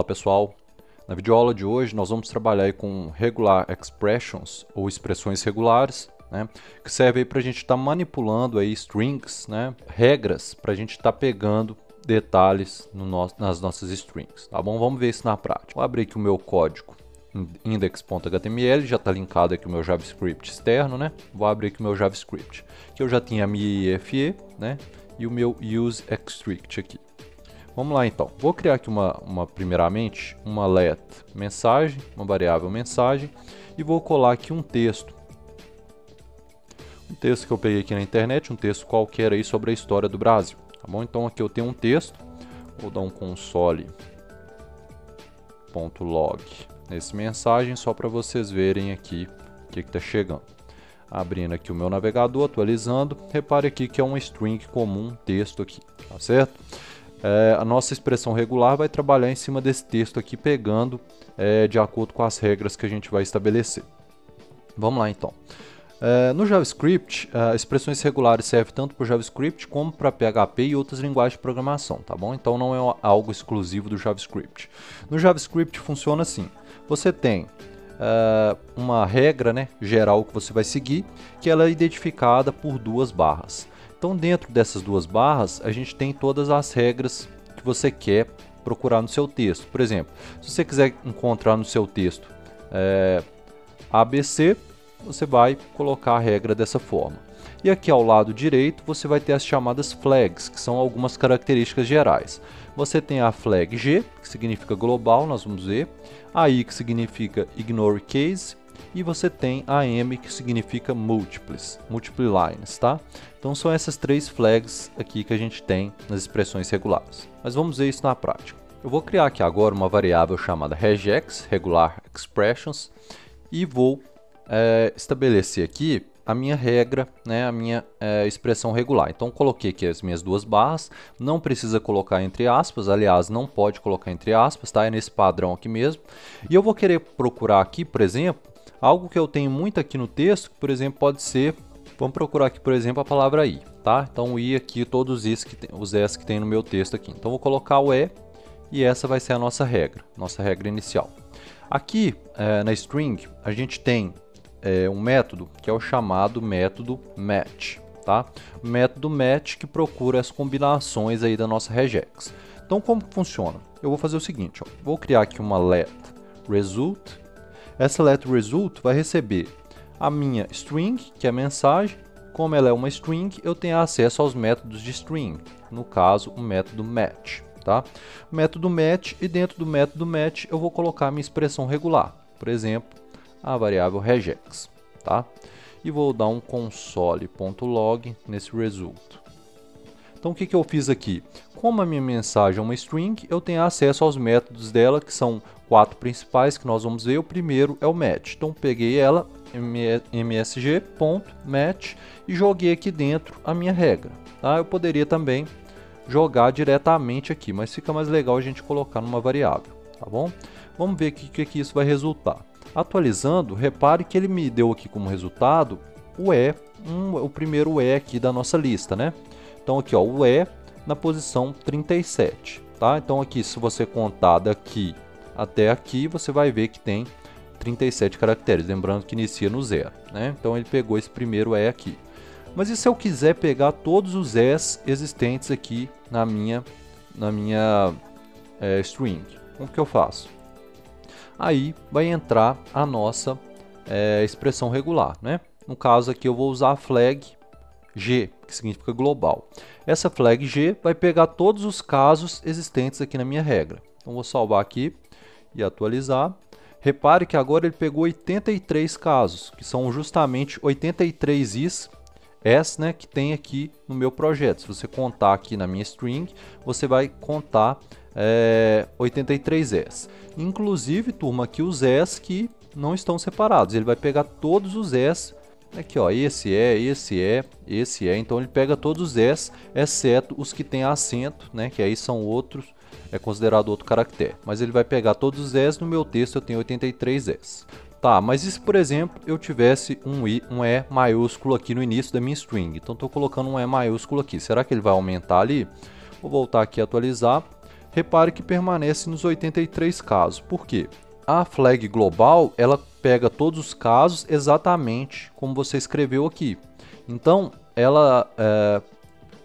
pessoal, na videoaula de hoje nós vamos trabalhar aí com regular expressions ou expressões regulares, né, que serve para a gente estar manipulando aí strings, né, regras para a gente estar pegando detalhes nas nossas strings, tá bom? Vamos ver isso na prática. Vou abrir aqui o meu código index.html, já está linkado aqui o meu JavaScript externo, né? Vou abrir aqui o meu JavaScript, que eu já tinha a minha IFE, né, e o meu useExtract aqui. Vamos lá então, vou criar aqui primeiramente uma let mensagem, uma variável mensagem, e vou colar aqui um texto. Um texto que eu peguei aqui na internet, um texto qualquer aí sobre a história do Brasil, tá bom? Então aqui eu tenho um texto, vou dar um console.log nesse mensagem, só para vocês verem aqui o que está chegando. Abrindo aqui o meu navegador, atualizando, repare aqui que é uma string comum, texto aqui, tá certo? A nossa expressão regular vai trabalhar em cima desse texto aqui, pegando de acordo com as regras que a gente vai estabelecer. Vamos lá então. No JavaScript, expressões regulares servem tanto para o JavaScript como para PHP e outras linguagens de programação, tá bom? Então não é algo exclusivo do JavaScript. No JavaScript funciona assim: você tem uma regra, né, geral que você vai seguir, que ela é identificada por duas barras. Então, dentro dessas duas barras, a gente tem todas as regras que você quer procurar no seu texto. Por exemplo, se você quiser encontrar no seu texto ABC, você vai colocar a regra dessa forma. E aqui ao lado direito, você vai ter as chamadas flags, que são algumas características gerais. Você tem a flag G, que significa global, nós vamos ver. A I, que significa ignore case. E você tem a M, que significa multiple lines, tá? Então são essas três flags aqui que a gente tem nas expressões regulares. Mas vamos ver isso na prática. Eu vou criar aqui agora uma variável chamada regex, regular expressions, e vou estabelecer aqui a minha regra, né, a minha expressão regular. Então coloquei aqui as minhas duas barras, não precisa colocar entre aspas, aliás, não pode colocar entre aspas, tá? É nesse padrão aqui mesmo. E eu vou querer procurar aqui, por exemplo, algo que eu tenho muito aqui no texto, que, por exemplo, pode ser, vamos procurar aqui, por exemplo, a palavra I, tá? Então o I aqui, todos os S que tem no meu texto aqui. Então vou colocar o E e essa vai ser a nossa regra inicial. Aqui na string a gente tem um método que é o chamado método match, tá? O método match que procura as combinações aí da nossa regex. Então como funciona? Eu vou fazer o seguinte, ó, vou criar aqui uma let result. Essa let result vai receber a minha string, que é a mensagem. Como ela é uma string, eu tenho acesso aos métodos de string, no caso o método match, tá? O método match, e dentro do método match eu vou colocar a minha expressão regular, por exemplo, a variável regex, tá? E vou dar um console.log nesse result. Então o que eu fiz aqui? Como a minha mensagem é uma string, eu tenho acesso aos métodos dela, que são 4 principais que nós vamos ver. O primeiro é o match. Então peguei ela, msg.match, e joguei aqui dentro a minha regra, tá? Eu poderia também jogar diretamente aqui, mas fica mais legal a gente colocar numa variável, tá bom? Vamos ver o que isso vai resultar. Atualizando, repare que ele me deu aqui como resultado o primeiro E aqui da nossa lista, né? Então aqui, ó, o E na posição 37, tá? Então aqui, se você contar daqui até aqui, você vai ver que tem 37 caracteres, lembrando que inicia no 0, né? Então ele pegou esse primeiro E aqui. Mas e se eu quiser pegar todos os E's existentes aqui na minha string? Como que eu faço? Aí vai entrar a nossa expressão regular, né? No caso aqui eu vou usar a flag G, que significa global. Essa flag G vai pegar todos os casos existentes aqui na minha regra. Então vou salvar aqui e atualizar. Repare que agora ele pegou 83 casos, que são justamente 83 is, né, que tem aqui no meu projeto. Se você contar aqui na minha string, você vai contar 83 es. Inclusive, turma, aqui os es que não estão separados. Ele vai pegar todos os es. Aqui, ó, esse é. Então ele pega todos os es, exceto os que tem acento, né, que aí são outros, é considerado outro caractere. Mas ele vai pegar todos os es. No meu texto eu tenho 83 es. Tá, mas e se, por exemplo, eu tivesse um E maiúsculo aqui no início da minha string? Então estou colocando um E maiúsculo aqui. Será que ele vai aumentar ali? Vou voltar aqui a atualizar. repare que permanece nos 83 casos. Por quê? A flag global, ela pega todos os casos exatamente como você escreveu aqui. Então, ela,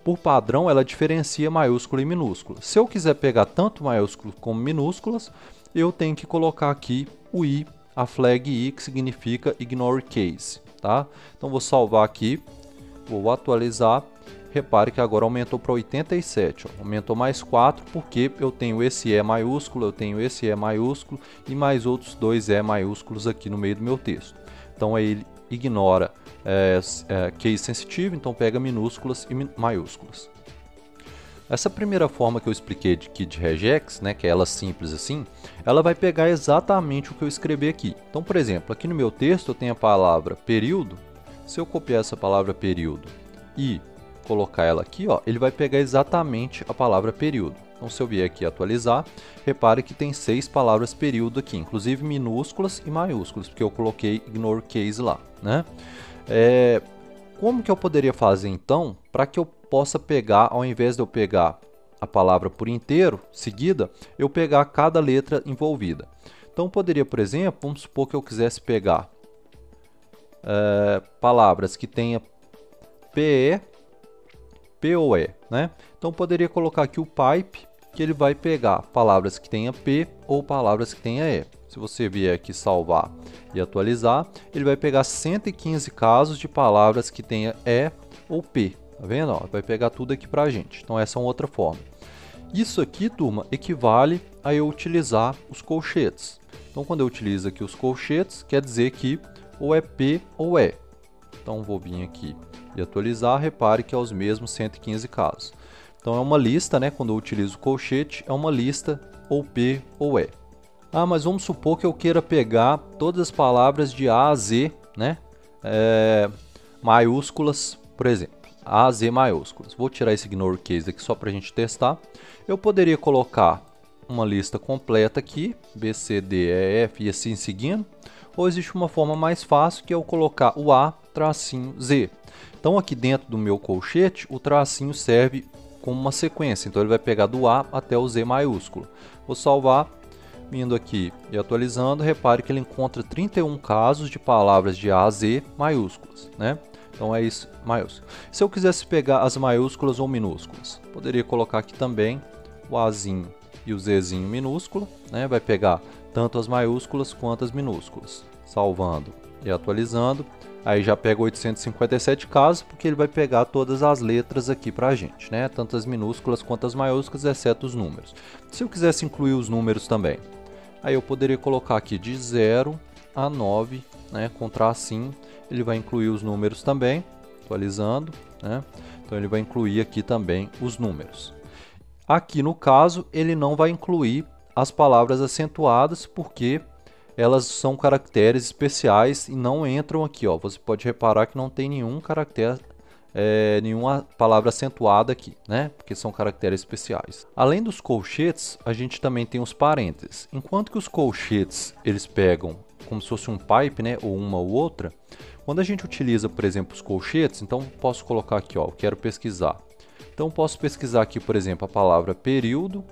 por padrão, ela diferencia maiúscula e minúscula. Se eu quiser pegar tanto maiúsculas como minúsculas, eu tenho que colocar aqui o I, a flag I, que significa ignore case. Tá? Então, vou salvar aqui, vou atualizar. Repare que agora aumentou para 87, ó. Aumentou mais 4 porque eu tenho esse E maiúsculo, eu tenho esse E maiúsculo e mais outros dois E maiúsculos aqui no meio do meu texto. Então aí ele ignora case sensitivo, então pega minúsculas e maiúsculas. Essa primeira forma que eu expliquei aqui de regex, né, que é ela simples assim, ela vai pegar exatamente o que eu escrevi aqui. Então, por exemplo, aqui no meu texto eu tenho a palavra período. Se eu copiar essa palavra período e colocar ela aqui, ó, ele vai pegar exatamente a palavra período. Então, se eu vier aqui atualizar, repare que tem 6 palavras período aqui, inclusive minúsculas e maiúsculas, porque eu coloquei ignore case lá, né? Como que eu poderia fazer então para que eu possa pegar, ao invés de eu pegar a palavra por inteiro, seguida, eu pegar cada letra envolvida? Então, eu poderia, por exemplo, vamos supor que eu quisesse pegar palavras que tenha PE, POE, né? Então, poderia colocar aqui o pipe, que ele vai pegar palavras que tenha P ou palavras que tenha E. Se você vier aqui salvar e atualizar, ele vai pegar 115 casos de palavras que tenha E ou P. Tá vendo? Ó, vai pegar tudo aqui pra gente. Então, essa é uma outra forma. Isso aqui, turma, equivale a eu utilizar os colchetes. Então, quando eu utilizo aqui os colchetes, quer dizer que ou é P ou E. Então, vou vir aqui e atualizar, repare que é os mesmos 115 casos. Então, é uma lista, né? Quando eu utilizo o colchete, é uma lista ou P ou E. Ah, mas vamos supor que eu queira pegar todas as palavras de A a Z, né? Maiúsculas, por exemplo. A a Z maiúsculas. Vou tirar esse ignore case aqui só para a gente testar. Eu poderia colocar uma lista completa aqui, B, C, D, E, F e assim seguindo. Ou existe uma forma mais fácil que é eu colocar o A, tracinho, Z. Então, aqui dentro do meu colchete, o tracinho serve como uma sequência. Então, ele vai pegar do A até o Z maiúsculo. Vou salvar, vindo aqui e atualizando. Repare que ele encontra 31 casos de palavras de A a Z maiúsculas, né? Então, é isso, maiúsculo. Se eu quisesse pegar as maiúsculas ou minúsculas, poderia colocar aqui também o Azinho e o Zzinho minúsculo, né? Vai pegar tanto as maiúsculas quanto as minúsculas. Salvando e atualizando. Aí já pega 857 casos, porque ele vai pegar todas as letras aqui pra gente, né? Tanto as minúsculas quanto as maiúsculas, exceto os números. Se eu quisesse incluir os números também, aí eu poderia colocar aqui de 0 a 9, né? Com tracinho, ele vai incluir os números também, atualizando, né? Então ele vai incluir aqui também os números. Aqui no caso, ele não vai incluir as palavras acentuadas, porque elas são caracteres especiais e não entram aqui, ó. Você pode reparar que não tem nenhum caractere, nenhuma palavra acentuada aqui, né? Porque são caracteres especiais. Além dos colchetes, a gente também tem os parênteses. Enquanto que os colchetes, eles pegam como se fosse um pipe, né? Ou uma ou outra. Quando a gente utiliza, por exemplo, os colchetes, então posso colocar aqui, ó, eu quero pesquisar. Então posso pesquisar aqui, por exemplo, a palavra período,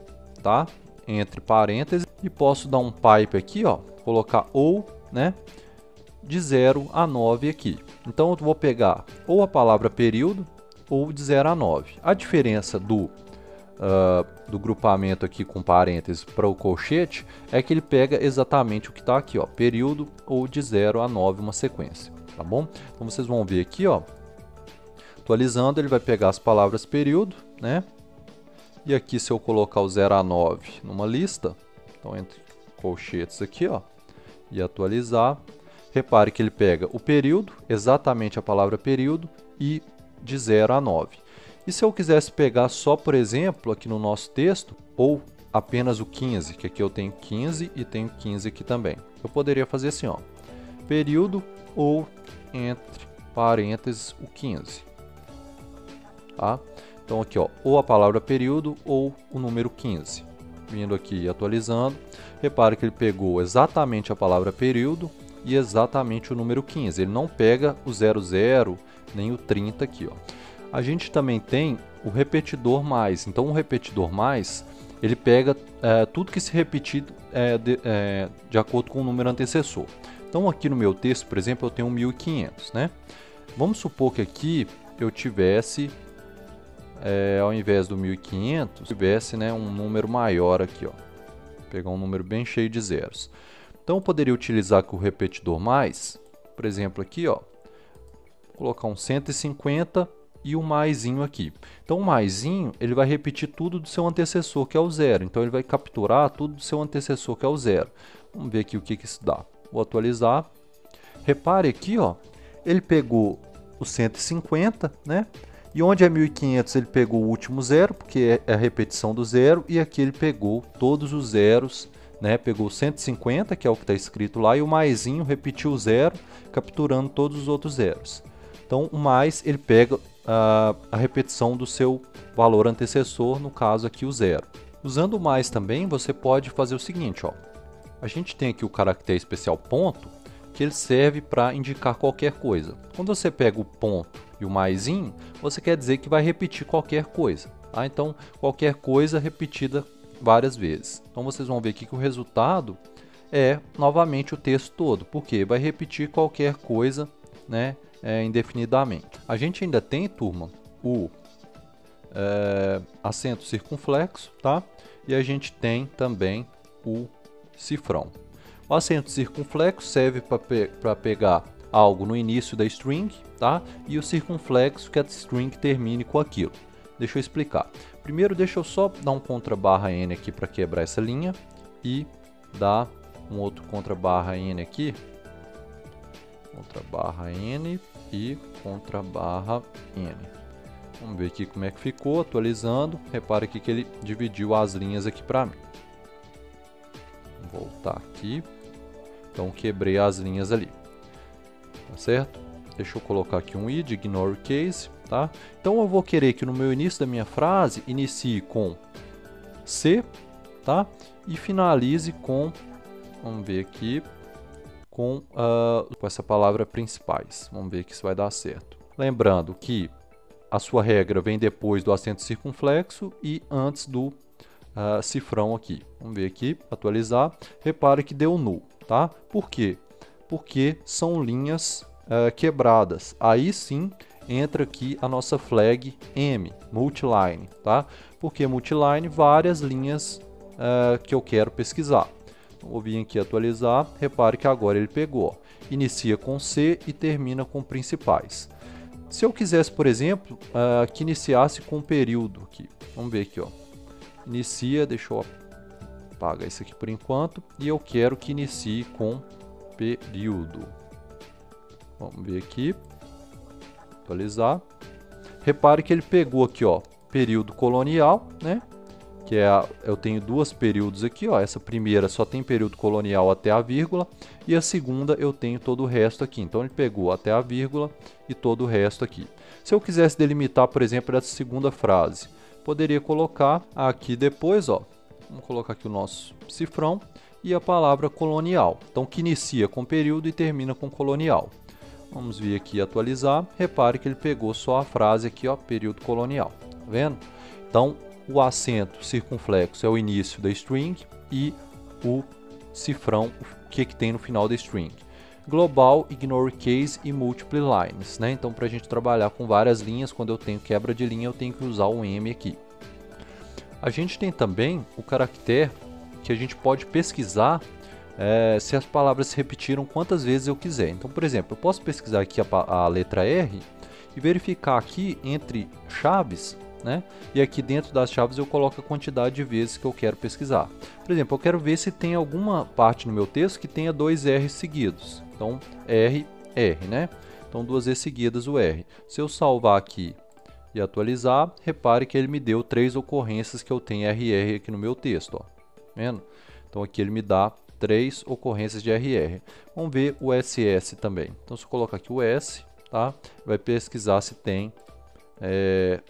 tá? Entre parênteses, e posso dar um pipe aqui, ó, colocar ou, né, de 0 a 9 aqui. Então eu vou pegar ou a palavra período ou de 0 a 9. A diferença do grupamento aqui com parênteses para o colchete é que ele pega exatamente o que está aqui, ó, período ou de 0 a 9, uma sequência, tá bom? Então vocês vão ver aqui, ó, atualizando, ele vai pegar as palavras período, né? E aqui, se eu colocar o 0 a 9 numa lista, então entre colchetes aqui, ó, e atualizar, repare que ele pega o período, exatamente a palavra período, e de 0 a 9. E se eu quisesse pegar só, por exemplo, aqui no nosso texto, ou apenas o 15, que aqui eu tenho 15 e tenho 15 aqui também, eu poderia fazer assim, ó, período ou entre parênteses o 15. Tá? Então aqui, ó, ou a palavra período ou o número 15. Vindo aqui e atualizando, repare que ele pegou exatamente a palavra período e exatamente o número 15. Ele não pega o 00 nem o 30 aqui, ó. A gente também tem o repetidor mais. Então o repetidor mais, ele pega tudo que se repetir de acordo com o número antecessor. Então aqui no meu texto, por exemplo, eu tenho 1500, né? Vamos supor que aqui eu tivesse, ao invés do 1500, tivesse, né, um número maior aqui, ó. Vou pegar um número bem cheio de zeros. Então eu poderia utilizar aqui o repetidor mais, por exemplo aqui, ó, colocar um 150 e o maisinho aqui. Então o maisinho, ele vai repetir tudo do seu antecessor, que é o zero. Então ele vai capturar tudo do seu antecessor, que é o zero. Vamos ver aqui o que isso dá. Vou atualizar. Repare aqui, ó, ele pegou o 150, né? E onde é 1500 ele pegou o último zero, porque é a repetição do zero, e aqui ele pegou todos os zeros, né? Pegou 150, que é o que está escrito lá, e o maisinho repetiu o zero, capturando todos os outros zeros. Então o mais ele pega a repetição do seu valor antecessor, no caso aqui o zero. Usando o mais também, você pode fazer o seguinte, ó. A gente tem aqui o caractere especial ponto, que ele serve para indicar qualquer coisa. Quando você pega o ponto e o maisinho, você quer dizer que vai repetir qualquer coisa. Tá? Então, qualquer coisa repetida várias vezes. Então, vocês vão ver aqui que o resultado é novamente o texto todo, porque vai repetir qualquer coisa, né, indefinidamente. A gente ainda tem, turma, o acento circunflexo, tá? E a gente tem também o cifrão. O acento circunflexo serve para pegar algo no início da string, tá? E o circunflexo que a string termine com aquilo. Deixa eu explicar. Primeiro, deixa eu só dar um contra barra n aqui para quebrar essa linha e dar um outro contra barra n aqui. Contra barra n e contra barra n. Vamos ver aqui como é que ficou, atualizando. Repara aqui que ele dividiu as linhas aqui para mim. Vou voltar aqui. Então quebrei as linhas ali. Tá certo? Deixa eu colocar aqui um i de ignore case, tá? Então eu vou querer que no meu início da minha frase inicie com C, tá? E finalize com, vamos ver aqui, com essa palavra principais. Vamos ver que isso vai dar certo. Lembrando que a sua regra vem depois do acento circunflexo e antes do cifrão aqui. Vamos ver aqui, atualizar. Repare que deu null, tá? Por quê? Porque são linhas quebradas. Aí sim entra aqui a nossa flag M, multiline, tá? Porque multiline, várias linhas que eu quero pesquisar. Então, vou vir aqui atualizar. Repare que agora ele pegou, ó, inicia com C e termina com principais. Se eu quisesse, por exemplo, que iniciasse com período aqui. Vamos ver aqui, ó. Inicia, deixa eu apagar isso aqui por enquanto, e eu quero que inicie com período. Vamos ver aqui, atualizar. Repare que ele pegou aqui, ó, período colonial, né? Que eu tenho duas períodos aqui, ó. Essa primeira só tem período colonial até a vírgula, e a segunda eu tenho todo o resto aqui. Então ele pegou até a vírgula e todo o resto aqui. Se eu quisesse delimitar, por exemplo, essa segunda frase, poderia colocar aqui depois, ó, vamos colocar aqui o nosso cifrão e a palavra colonial. Então que inicia com período e termina com colonial. Vamos vir aqui atualizar. Repare que ele pegou só a frase aqui, ó, período colonial. Tá vendo? Então o acento circunflexo é o início da string e o cifrão, o que tem no final da string. Global, ignore case e multiple lines, né? Então, para a gente trabalhar com várias linhas, quando eu tenho quebra de linha, eu tenho que usar o M aqui. A gente tem também o caractere que a gente pode pesquisar se as palavras se repetiram quantas vezes eu quiser. Então, por exemplo, eu posso pesquisar aqui a letra R e verificar aqui entre chaves, né? E aqui dentro das chaves eu coloco a quantidade de vezes que eu quero pesquisar. Por exemplo, eu quero ver se tem alguma parte no meu texto que tenha dois R seguidos. Então, R, R, né? Então, duas vezes seguidas o R. Se eu salvar aqui e atualizar, repare que ele me deu 3 ocorrências que eu tenho RR aqui no meu texto, ó. Vendo? Então, aqui ele me dá 3 ocorrências de RR. Vamos ver o SS também. Então, se eu colocar aqui o S, tá? Vai pesquisar se tem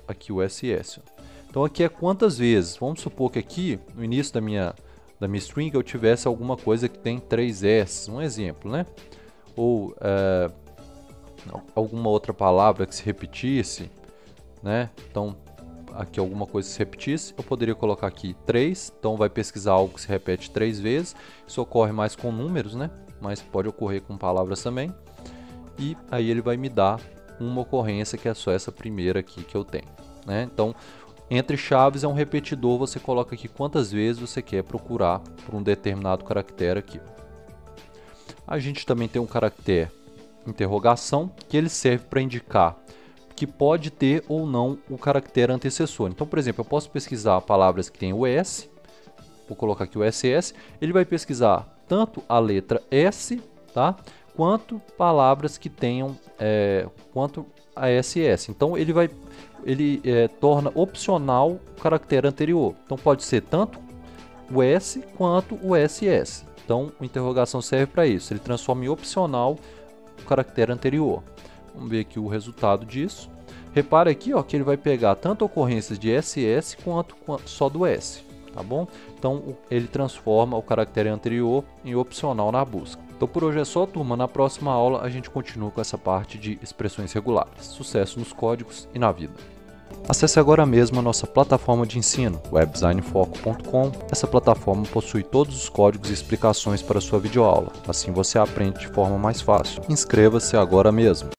aqui o SS. Então aqui é quantas vezes. Vamos supor que aqui no início da minha string eu tivesse alguma coisa que tem 3 S, um exemplo, né? Ou alguma outra palavra que se repetisse, né? Então aqui alguma coisa que se repetisse, eu poderia colocar aqui 3, então vai pesquisar algo que se repete 3 vezes. Isso ocorre mais com números, né? Mas pode ocorrer com palavras também. E aí ele vai me dar uma ocorrência que é só essa primeira aqui que eu tenho, né? Então, entre chaves é um repetidor, você coloca aqui quantas vezes você quer procurar por um determinado caractere aqui. A gente também tem um caractere interrogação, que ele serve para indicar que pode ter ou não o caractere antecessor. Então, por exemplo, eu posso pesquisar palavras que têm o S, vou colocar aqui o SS, ele vai pesquisar tanto a letra S, tá? Quanto palavras que tenham quanto a SS. Então ele torna opcional o caractere anterior. Então pode ser tanto o S quanto o SS. Então a interrogação serve para isso. Ele transforma em opcional o caractere anterior. Vamos ver aqui o resultado disso. Repare aqui, ó, que ele vai pegar tanto ocorrências de SS quanto só do S. Tá bom? Então ele transforma o caractere anterior em opcional na busca. Então por hoje é só, turma. Na próxima aula a gente continua com essa parte de expressões regulares. Sucesso nos códigos e na vida! Acesse agora mesmo a nossa plataforma de ensino, webdesignfoco.com. Essa plataforma possui todos os códigos e explicações para a sua videoaula. Assim você aprende de forma mais fácil. Inscreva-se agora mesmo!